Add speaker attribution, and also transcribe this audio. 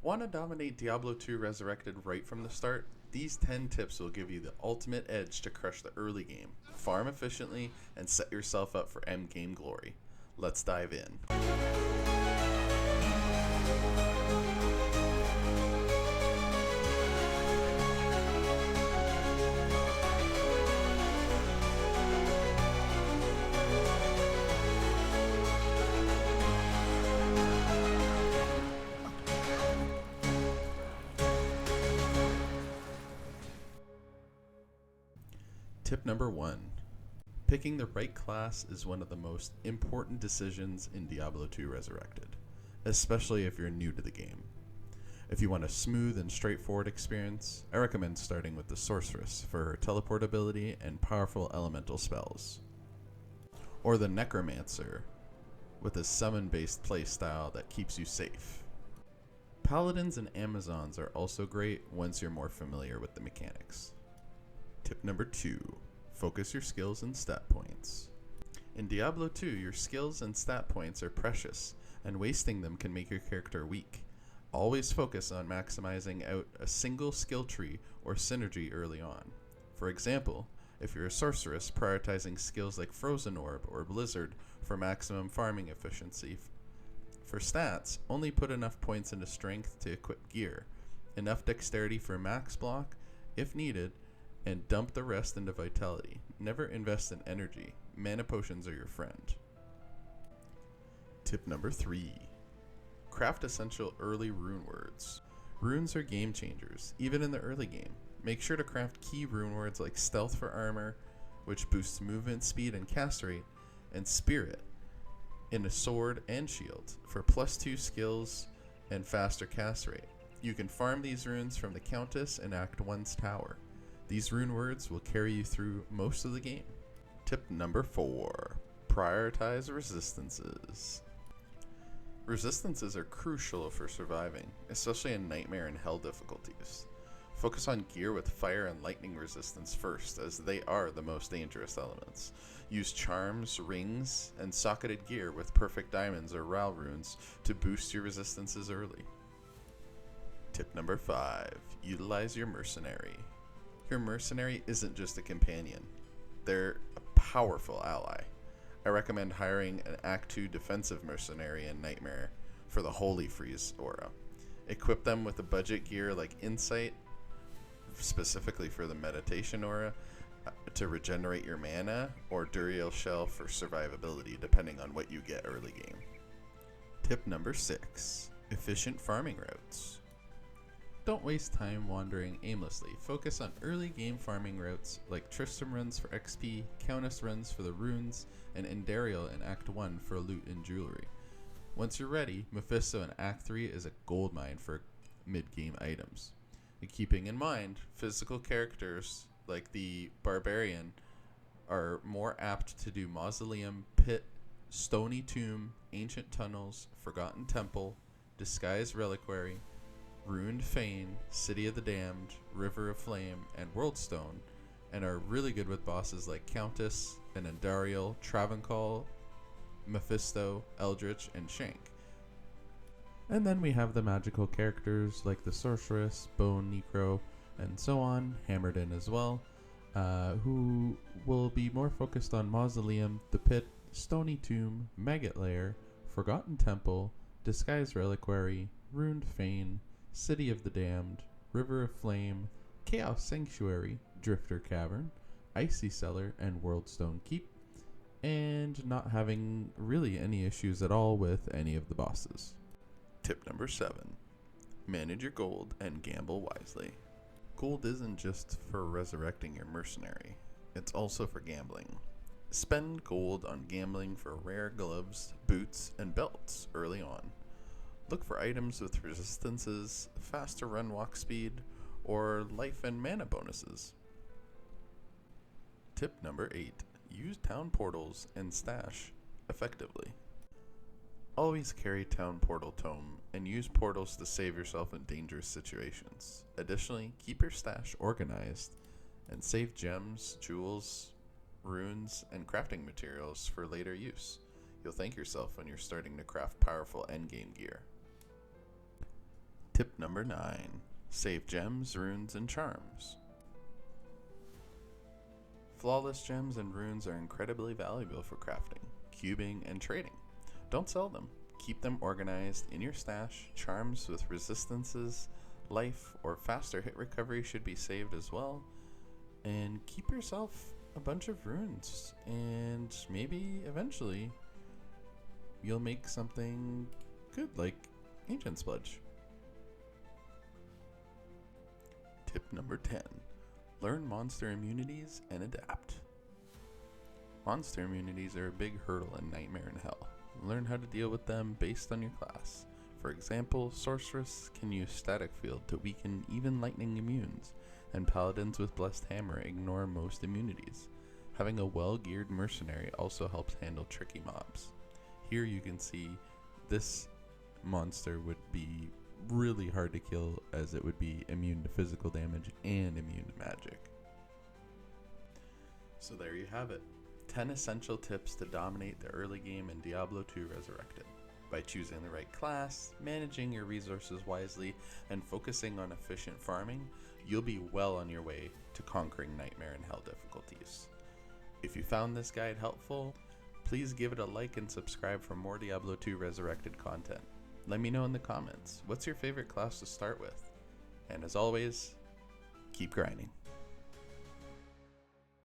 Speaker 1: Want to dominate Diablo 2 Resurrected right from the start? These 10 tips will give you the ultimate edge to crush the early game, farm efficiently, and set yourself up for endgame glory. Let's dive in. Tip number 1. Picking the right class is one of the most important decisions in Diablo 2 Resurrected, especially if you're new to the game. If you want a smooth and straightforward experience, I recommend starting with the Sorceress for her teleportability and powerful elemental spells, or the Necromancer with a summon-based playstyle that keeps you safe. Paladins and Amazons are also great once you're more familiar with the mechanics. Tip number 2. Focus your skills and stat points. In Diablo 2, your skills and stat points are precious, and wasting them can make your character weak. Always focus on maximizing out a single skill tree or synergy early on. For example, if you're a sorceress, prioritizing skills like Frozen Orb or Blizzard for maximum farming efficiency. For stats, only put enough points into strength to equip gear, enough dexterity for max block, if needed, and dump the rest into vitality. Never invest in energy. Mana potions are your friend. Tip number 3. Craft essential early rune words. Runes are game changers, even in the early game. Make sure to craft key rune words like Stealth for armor, which boosts movement speed and cast rate, and Spirit in a sword and shield for +2 skills and faster cast rate. You can farm these runes from the Countess in Act 1's tower. These rune words will carry you through most of the game. Tip number 4. Prioritize resistances. Resistances are crucial for surviving, especially in Nightmare and Hell difficulties. Focus on gear with fire and lightning resistance first, as they are the most dangerous elements. Use charms, rings, and socketed gear with perfect diamonds or Ral runes to boost your resistances early. Tip number 5. Utilize your Mercenary. Your Mercenary isn't just a companion. They're a powerful ally. I recommend hiring an Act 2 defensive Mercenary in Nightmare for the Holy Freeze aura. Equip them with a budget gear like Insight, specifically for the Meditation aura, to regenerate your mana, or Duriel Shell for survivability, depending on what you get early game. Tip number 6. Efficient farming routes. Don't waste time wandering aimlessly. Focus on early game farming routes like Tristram runs for XP, Countess runs for the runes, and Endariel in Act 1 for loot and jewelry. Once you're ready, Mephisto in Act 3 is a goldmine for mid-game items. And keeping in mind, physical characters like the Barbarian are more apt to do Mausoleum, Pit, Stony Tomb, Ancient Tunnels, Forgotten Temple, Disguised Reliquary, Ruined Fane, City of the Damned, River of Flame, and Worldstone, and are really good with bosses like Countess and Endariel, Travancore, Mephisto, Eldritch, and Shank. And then we have the magical characters like the Sorceress, Bone, Necro, and so on, hammered in as well, who will be more focused on Mausoleum, the Pit, Stony Tomb, Maggot Lair, Forgotten Temple, Disguised Reliquary, Ruined Fane, City of the Damned, River of Flame, Chaos Sanctuary, Drifter Cavern, Icy Cellar, and Worldstone Keep, and not having really any issues at all with any of the bosses. Tip number 7. Manage your gold and gamble wisely. Gold isn't just for resurrecting your Mercenary, it's also for gambling. Spend gold on gambling for rare gloves, boots, and belts early on. Look for items with resistances, faster run walk speed, or life and mana bonuses. Tip number 8. Use town portals and stash effectively. Always carry town portal tome and use portals to save yourself in dangerous situations. Additionally, keep your stash organized and save gems, jewels, runes, and crafting materials for later use. You'll thank yourself when you're starting to craft powerful endgame gear. Tip number 9. Save gems, runes, and charms. Flawless gems and runes are incredibly valuable for crafting, cubing, and trading. Don't sell them. Keep them organized in your stash. Charms with resistances, life, or faster hit recovery should be saved as well. And keep yourself a bunch of runes, and maybe eventually you'll make something good like Ancient Sludge. Tip number 10. Learn monster immunities and adapt. Monster immunities are a big hurdle in Nightmare in Hell. Learn how to deal with them based on your class. For example, Sorceress can use Static Field to weaken even lightning immunes, and Paladins with Blessed Hammer ignore most immunities. Having a well-geared Mercenary also helps handle tricky mobs. Here you can see this monster would be really hard to kill, as it would be immune to physical damage and immune to magic. So there you have it. 10 essential tips to dominate the early game in Diablo 2 Resurrected. By choosing the right class, managing your resources wisely, and focusing on efficient farming, you'll be well on your way to conquering Nightmare in Hell difficulties. If you found this guide helpful, please give it a like and subscribe for more Diablo 2 Resurrected content. Let me know in the comments, what's your favorite class to start with? And as always, keep grinding.